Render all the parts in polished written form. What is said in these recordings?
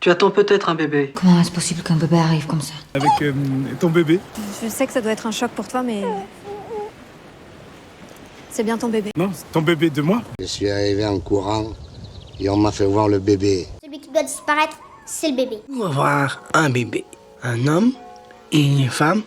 Tu attends peut-être un bébé. Comment est-ce possible qu'un bébé arrive comme ça? Avec ton bébé. Je sais que ça doit être un choc pour toi, mais c'est bien ton bébé. Non, c'est ton bébé de moi. Je suis arrivé en courant et on m'a fait voir le bébé. Celui qui doit disparaître, c'est le bébé. On va voir un bébé, un homme et une femme.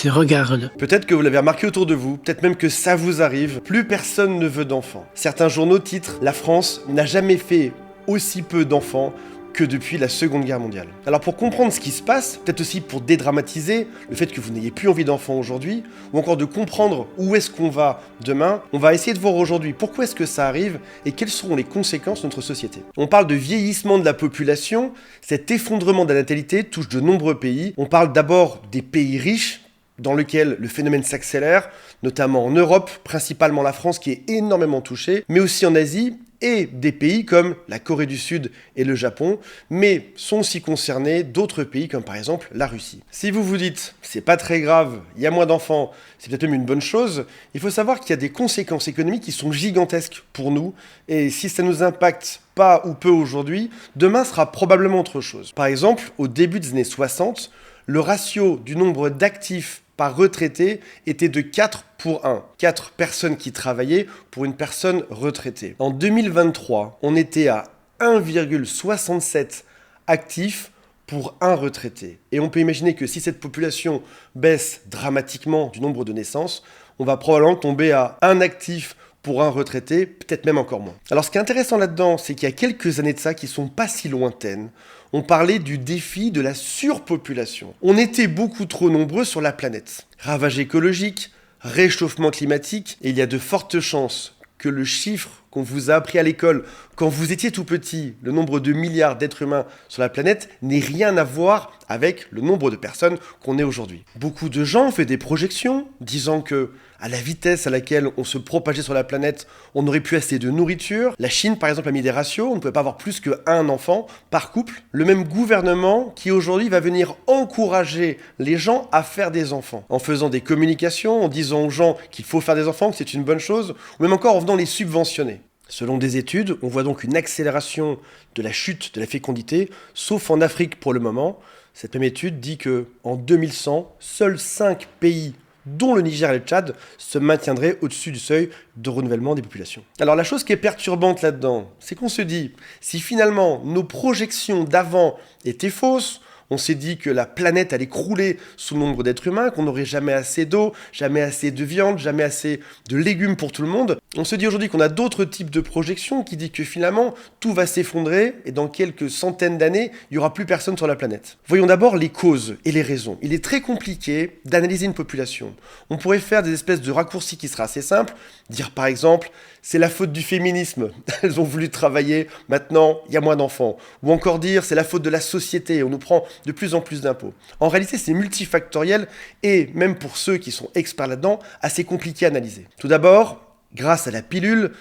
Mais regarde-le. Peut-être que vous l'avez remarqué autour de vous, peut-être même que ça vous arrive, plus personne ne veut d'enfants. Certains journaux titrent « La France n'a jamais fait aussi peu d'enfants que depuis la Seconde Guerre mondiale ». Alors pour comprendre ce qui se passe, peut-être aussi pour dédramatiser le fait que vous n'ayez plus envie d'enfants aujourd'hui, ou encore de comprendre où est-ce qu'on va demain, on va essayer de voir aujourd'hui pourquoi est-ce que ça arrive et quelles seront les conséquences de notre société. On parle de vieillissement de la population, cet effondrement de la natalité touche de nombreux pays. On parle d'abord des pays riches, dans lequel le phénomène s'accélère, notamment en Europe, principalement la France qui est énormément touchée, mais aussi en Asie et des pays comme la Corée du Sud et le Japon, mais sont aussi concernés d'autres pays comme par exemple la Russie. Si vous vous dites, c'est pas très grave, il y a moins d'enfants, c'est peut-être même une bonne chose, il faut savoir qu'il y a des conséquences économiques qui sont gigantesques pour nous, et si ça nous impacte pas ou peu aujourd'hui, demain sera probablement autre chose. Par exemple, au début des années 60, le ratio du nombre d'actifs par retraité était de 4 pour 1. 4 personnes qui travaillaient pour une personne retraitée. En 2023, on était à 1,67 actifs pour un retraité. Et on peut imaginer que si cette population baisse dramatiquement du nombre de naissances, on va probablement tomber à un actif pour un retraité, peut-être même encore moins. Alors ce qui est intéressant là-dedans, c'est qu'il y a quelques années de ça qui sont pas si lointaines, on parlait du défi de la surpopulation. On était beaucoup trop nombreux sur la planète. Ravage écologique, réchauffement climatique, et il y a de fortes chances que le chiffre qu'on vous a appris à l'école quand vous étiez tout petit, le nombre de milliards d'êtres humains sur la planète, n'ait rien à voir avec le nombre de personnes qu'on est aujourd'hui. Beaucoup de gens ont fait des projections disant que à la vitesse à laquelle on se propageait sur la planète, on n'aurait plus assez de nourriture. La Chine, par exemple, a mis des ratios, on ne pouvait pas avoir plus qu'un enfant par couple. Le même gouvernement qui aujourd'hui va venir encourager les gens à faire des enfants, en faisant des communications, en disant aux gens qu'il faut faire des enfants, que c'est une bonne chose, ou même encore en venant les subventionner. Selon des études, on voit donc une accélération de la chute de la fécondité, sauf en Afrique pour le moment. Cette même étude dit qu'en 2100, seuls 5 pays dont le Niger et le Tchad, se maintiendraient au-dessus du seuil de renouvellement des populations. Alors la chose qui est perturbante là-dedans, c'est qu'on se dit, si finalement nos projections d'avant étaient fausses, on s'est dit que la planète allait crouler sous le nombre d'êtres humains, qu'on n'aurait jamais assez d'eau, jamais assez de viande, jamais assez de légumes pour tout le monde. On se dit aujourd'hui qu'on a d'autres types de projections qui disent que finalement tout va s'effondrer et dans quelques centaines d'années, il n'y aura plus personne sur la planète. Voyons d'abord les causes et les raisons. Il est très compliqué d'analyser une population. On pourrait faire des espèces de raccourcis qui seraient assez simples, dire par exemple, c'est la faute du féminisme, elles ont voulu travailler, maintenant il y a moins d'enfants. Ou encore dire, c'est la faute de la société, on nous prend de plus en plus d'impôts. En réalité, c'est multifactoriel et, même pour ceux qui sont experts là-dedans, assez compliqué à analyser. Tout d'abord, grâce à la pilule,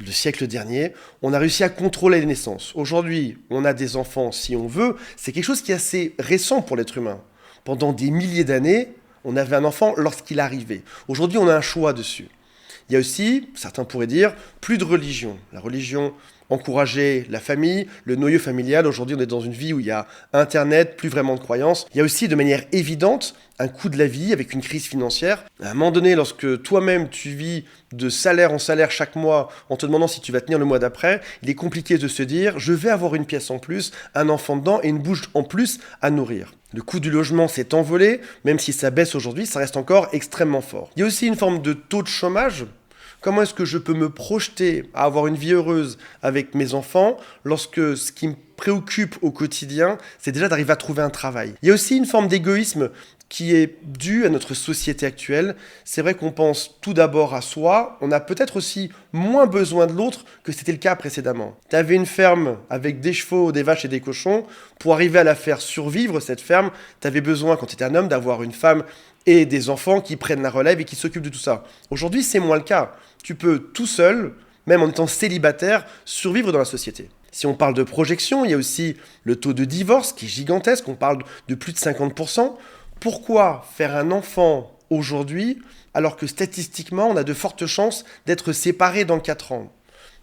le siècle dernier, on a réussi à contrôler les naissances. Aujourd'hui, on a des enfants si on veut, c'est quelque chose qui est assez récent pour l'être humain. Pendant des milliers d'années, on avait un enfant lorsqu'il arrivait. Aujourd'hui, on a un choix dessus. Il y a aussi, certains pourraient dire, plus de religion. La religion encourageait la famille, le noyau familial. Aujourd'hui, on est dans une vie où il y a Internet, plus vraiment de croyances. Il y a aussi, de manière évidente, un coût de la vie avec une crise financière. À un moment donné, lorsque toi-même, tu vis de salaire en salaire chaque mois en te demandant si tu vas tenir le mois d'après, il est compliqué de se dire « je vais avoir une pièce en plus, un enfant dedans et une bouche en plus à nourrir ». Le coût du logement s'est envolé, même si ça baisse aujourd'hui, ça reste encore extrêmement fort. Il y a aussi une forme de taux de chômage. Comment est-ce que je peux me projeter à avoir une vie heureuse avec mes enfants lorsque ce qui me préoccupe au quotidien, c'est déjà d'arriver à trouver un travail. Il y a aussi une forme d'égoïsme qui est due à notre société actuelle. C'est vrai qu'on pense tout d'abord à soi, on a peut-être aussi moins besoin de l'autre que c'était le cas précédemment. Tu avais une ferme avec des chevaux, des vaches et des cochons. Pour arriver à la faire survivre, cette ferme, tu avais besoin, quand tu étais un homme, d'avoir une femme et des enfants qui prennent la relève et qui s'occupent de tout ça. Aujourd'hui, c'est moins le cas. Tu peux tout seul, même en étant célibataire, survivre dans la société. Si on parle de projection, il y a aussi le taux de divorce qui est gigantesque, on parle de plus de 50%. Pourquoi faire un enfant aujourd'hui alors que statistiquement, on a de fortes chances d'être séparés dans 4 ans ?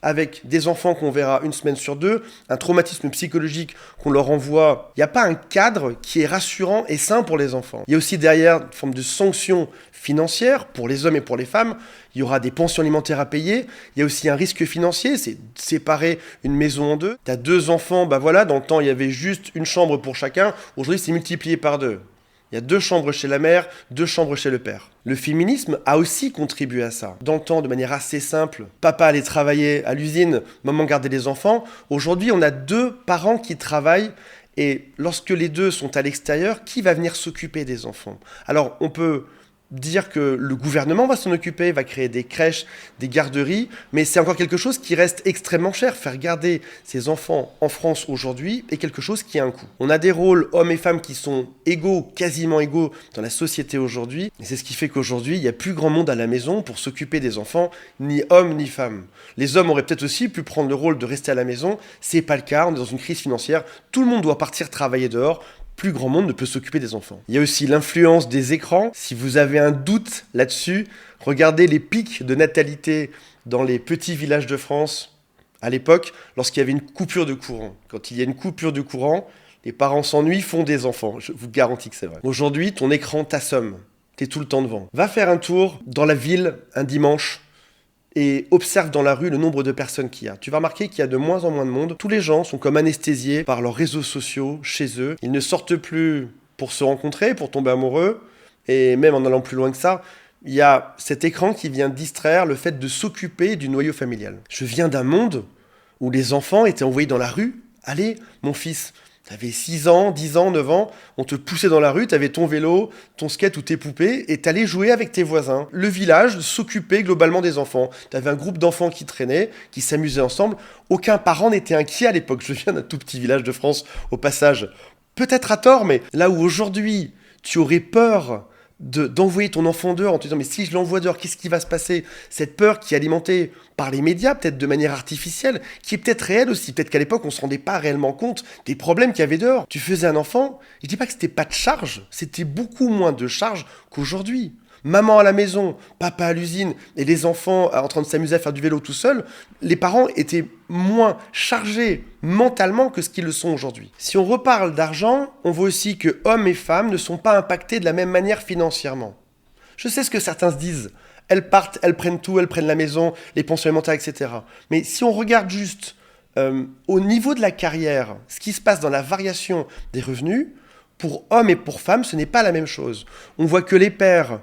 avec des enfants qu'on verra une semaine sur deux, un traumatisme psychologique qu'on leur envoie. Il n'y a pas un cadre qui est rassurant et sain pour les enfants. Il y a aussi derrière une forme de sanction financière pour les hommes et pour les femmes. Il y aura des pensions alimentaires à payer. Il y a aussi un risque financier, c'est séparer une maison en deux. Tu as 2 enfants, bah voilà, dans le temps, il y avait juste une chambre pour chacun. Aujourd'hui, c'est multiplié par 2. Il y a 2 chambres chez la mère, 2 chambres chez le père. Le féminisme a aussi contribué à ça. Dans le temps, de manière assez simple, papa allait travailler à l'usine, maman gardait les enfants. Aujourd'hui, on a 2 parents qui travaillent. Et lorsque les 2 sont à l'extérieur, qui va venir s'occuper des enfants? Alors, on peut dire que le gouvernement va s'en occuper, va créer des crèches, des garderies, mais c'est encore quelque chose qui reste extrêmement cher. Faire garder ses enfants en France aujourd'hui est quelque chose qui a un coût. On a des rôles hommes et femmes qui sont égaux, quasiment égaux dans la société aujourd'hui, et c'est ce qui fait qu'aujourd'hui, il n'y a plus grand monde à la maison pour s'occuper des enfants, ni hommes ni femmes. Les hommes auraient peut-être aussi pu prendre le rôle de rester à la maison, c'est pas le cas, on est dans une crise financière, tout le monde doit partir travailler dehors, plus grand monde ne peut s'occuper des enfants. Il y a aussi l'influence des écrans. Si vous avez un doute là-dessus, regardez les pics de natalité dans les petits villages de France à l'époque, lorsqu'il y avait une coupure de courant. Quand il y a une coupure de courant, les parents s'ennuient, font des enfants. Je vous garantis que c'est vrai. Aujourd'hui, ton écran t'assomme. T'es tout le temps devant. Va faire un tour dans la ville un dimanche et observe dans la rue le nombre de personnes qu'il y a. Tu vas remarquer qu'il y a de moins en moins de monde. Tous les gens sont comme anesthésiés par leurs réseaux sociaux chez eux. Ils ne sortent plus pour se rencontrer, pour tomber amoureux. Et même en allant plus loin que ça, il y a cet écran qui vient distraire le fait de s'occuper du noyau familial. Je viens d'un monde où les enfants étaient envoyés dans la rue. Allez, mon fils, t'avais 6 ans, 10 ans, 9 ans, on te poussait dans la rue, t'avais ton vélo, ton skate ou tes poupées, et t'allais jouer avec tes voisins. Le village s'occupait globalement des enfants. T'avais un groupe d'enfants qui traînaient, qui s'amusaient ensemble. Aucun parent n'était inquiet à l'époque. Je viens d'un tout petit village de France, au passage. Peut-être à tort, mais là où aujourd'hui, tu aurais peur d'envoyer ton enfant dehors en te disant mais si je l'envoie dehors, qu'est-ce qui va se passer? Cette peur qui est alimentée par les médias, peut-être de manière artificielle, qui est peut-être réelle aussi. Peut-être qu'à l'époque, on ne se rendait pas réellement compte des problèmes qu'il y avait dehors. Tu faisais un enfant, je dis pas que c'était pas de charge, c'était beaucoup moins de charge qu'aujourd'hui. Maman à la maison, papa à l'usine, et les enfants en train de s'amuser à faire du vélo tout seul, les parents étaient moins chargés mentalement que ce qu'ils le sont aujourd'hui. Si on reparle d'argent, on voit aussi que hommes et femmes ne sont pas impactés de la même manière financièrement. Je sais ce que certains se disent. Elles partent, elles prennent tout, elles prennent la maison, les pensions alimentaires, etc. Mais si on regarde juste au niveau de la carrière, ce qui se passe dans la variation des revenus, pour hommes et pour femmes, ce n'est pas la même chose. On voit que les pères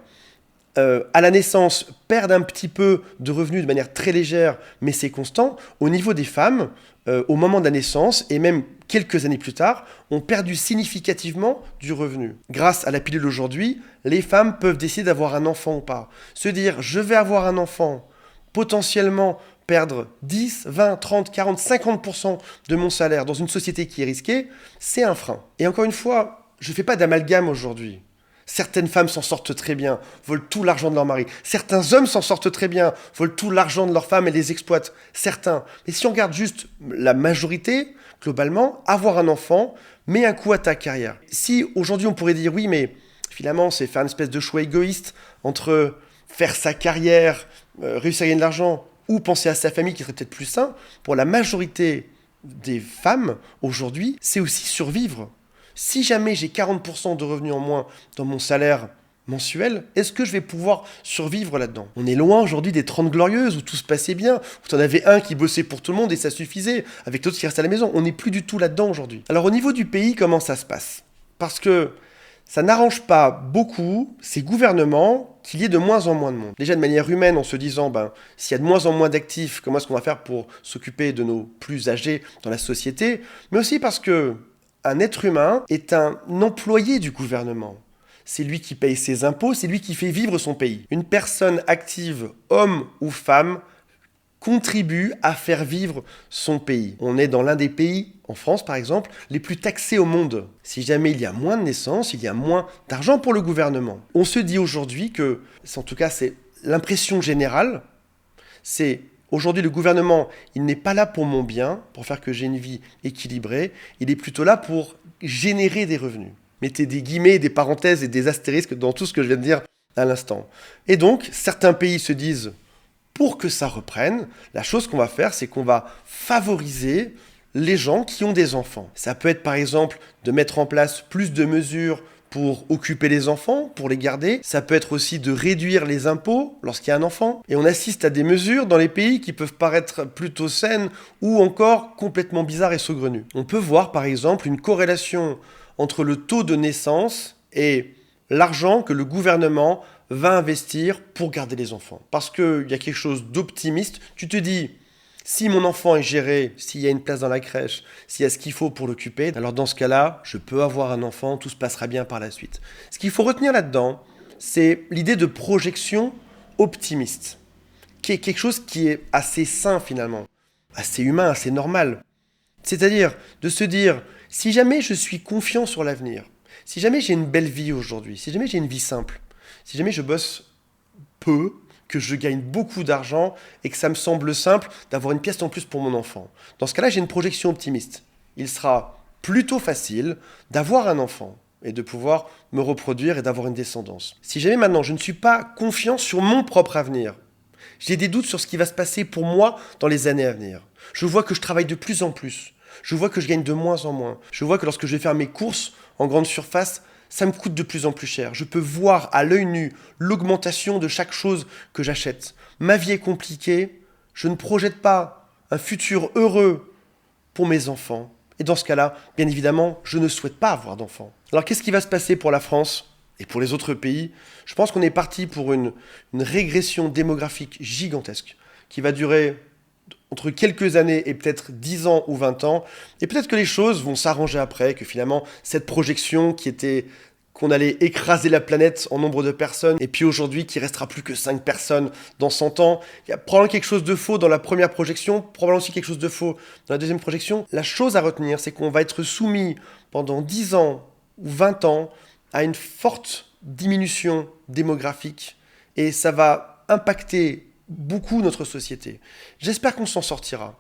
à la naissance, perdent un petit peu de revenus de manière très légère, mais c'est constant. Au niveau des femmes, au moment de la naissance, et même quelques années plus tard, ont perdu significativement du revenu. Grâce à la pilule aujourd'hui, les femmes peuvent décider d'avoir un enfant ou pas. Se dire, je vais avoir un enfant, potentiellement perdre 10, 20, 30, 40, 50% de mon salaire dans une société qui est risquée, c'est un frein. Et encore une fois, je ne fais pas d'amalgame aujourd'hui. Certaines femmes s'en sortent très bien, volent tout l'argent de leur mari. Certains hommes s'en sortent très bien, volent tout l'argent de leur femme et les exploitent. Certains. Mais si on regarde juste la majorité, globalement, avoir un enfant met un coup à ta carrière. Si aujourd'hui on pourrait dire oui, mais finalement c'est faire une espèce de choix égoïste entre faire sa carrière, réussir à gagner de l'argent ou penser à sa famille qui serait peut-être plus sain, pour la majorité des femmes aujourd'hui, c'est aussi survivre. Si jamais j'ai 40% de revenus en moins dans mon salaire mensuel, est-ce que je vais pouvoir survivre là-dedans? On est loin aujourd'hui des 30 glorieuses où tout se passait bien, où tu en avais un qui bossait pour tout le monde et ça suffisait, avec l'autre qui restait à la maison. On n'est plus du tout là-dedans aujourd'hui. Alors au niveau du pays, comment ça se passe? Parce que ça n'arrange pas beaucoup ces gouvernements qu'il y ait de moins en moins de monde. Déjà de manière humaine, en se disant, s'il y a de moins en moins d'actifs, comment est-ce qu'on va faire pour s'occuper de nos plus âgés dans la société? Mais aussi parce que un être humain est un employé du gouvernement. C'est lui qui paye ses impôts, c'est lui qui fait vivre son pays. Une personne active, homme ou femme, contribue à faire vivre son pays. On est dans l'un des pays, en France par exemple, les plus taxés au monde. Si jamais il y a moins de naissances, il y a moins d'argent pour le gouvernement. On se dit aujourd'hui que, en tout cas c'est l'impression générale, c'est aujourd'hui, le gouvernement, il n'est pas là pour mon bien, pour faire que j'ai une vie équilibrée. Il est plutôt là pour générer des revenus. Mettez des guillemets, des parenthèses et des astérisques dans tout ce que je viens de dire à l'instant. Et donc, certains pays se disent pour que ça reprenne, la chose qu'on va faire, c'est qu'on va favoriser les gens qui ont des enfants. Ça peut être par exemple de mettre en place plus de mesures pour occuper les enfants, pour les garder. Ça peut être aussi de réduire les impôts lorsqu'il y a un enfant. Et on assiste à des mesures dans les pays qui peuvent paraître plutôt saines ou encore complètement bizarres et saugrenues. On peut voir par exemple une corrélation entre le taux de naissance et l'argent que le gouvernement va investir pour garder les enfants. Parce qu'il y a quelque chose d'optimiste. Tu te dis, si mon enfant est géré, s'il y a une place dans la crèche, s'il y a ce qu'il faut pour l'occuper, alors dans ce cas-là, je peux avoir un enfant, tout se passera bien par la suite. Ce qu'il faut retenir là-dedans, c'est l'idée de projection optimiste, qui est quelque chose qui est assez sain finalement, assez humain, assez normal. C'est-à-dire de se dire, si jamais je suis confiant sur l'avenir, si jamais j'ai une belle vie aujourd'hui, si jamais j'ai une vie simple, si jamais je bosse peu, que je gagne beaucoup d'argent et que ça me semble simple d'avoir une pièce en plus pour mon enfant. Dans ce cas-là, j'ai une projection optimiste. Il sera plutôt facile d'avoir un enfant et de pouvoir me reproduire et d'avoir une descendance. Si jamais maintenant je ne suis pas confiant sur mon propre avenir, j'ai des doutes sur ce qui va se passer pour moi dans les années à venir. Je vois que je travaille de plus en plus. Je vois que je gagne de moins en moins. Je vois que lorsque je vais faire mes courses en grande surface, ça me coûte de plus en plus cher. Je peux voir à l'œil nu l'augmentation de chaque chose que j'achète. Ma vie est compliquée. Je ne projette pas un futur heureux pour mes enfants. Et dans ce cas-là, bien évidemment, je ne souhaite pas avoir d'enfants. Alors qu'est-ce qui va se passer pour la France et pour les autres pays? Je pense qu'on est parti pour une régression démographique gigantesque qui va durer entre quelques années et peut-être 10 ans ou 20 ans, et peut-être que les choses vont s'arranger après, que finalement, cette projection qui était qu'on allait écraser la planète en nombre de personnes, et puis aujourd'hui, qu'il restera plus que 5 personnes dans 100 ans, il y a probablement quelque chose de faux dans la première projection, probablement aussi quelque chose de faux dans la deuxième projection. La chose à retenir, c'est qu'on va être soumis pendant 10 ans ou 20 ans à une forte diminution démographique, et ça va impacter beaucoup notre société. J'espère qu'on s'en sortira.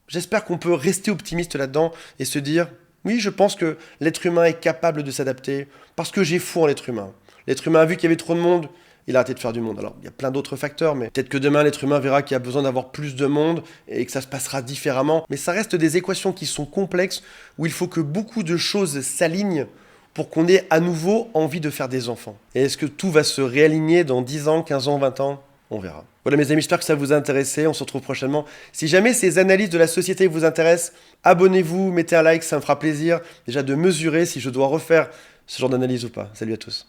J'espère qu'on peut rester optimiste là-dedans et se dire, oui, je pense que l'être humain est capable de s'adapter parce que j'ai foi en l'être humain. L'être humain a vu qu'il y avait trop de monde, il a arrêté de faire du monde. Alors, il y a plein d'autres facteurs, mais peut-être que demain, l'être humain verra qu'il y a besoin d'avoir plus de monde et que ça se passera différemment. Mais ça reste des équations qui sont complexes où il faut que beaucoup de choses s'alignent pour qu'on ait à nouveau envie de faire des enfants. Et est-ce que tout va se réaligner dans 10 ans, 15 ans, 20 ans ? On verra. Voilà mes amis, j'espère que ça vous a intéressé. On se retrouve prochainement. Si jamais ces analyses de la société vous intéressent, abonnez-vous, mettez un like, ça me fera plaisir déjà de mesurer si je dois refaire ce genre d'analyse ou pas. Salut à tous.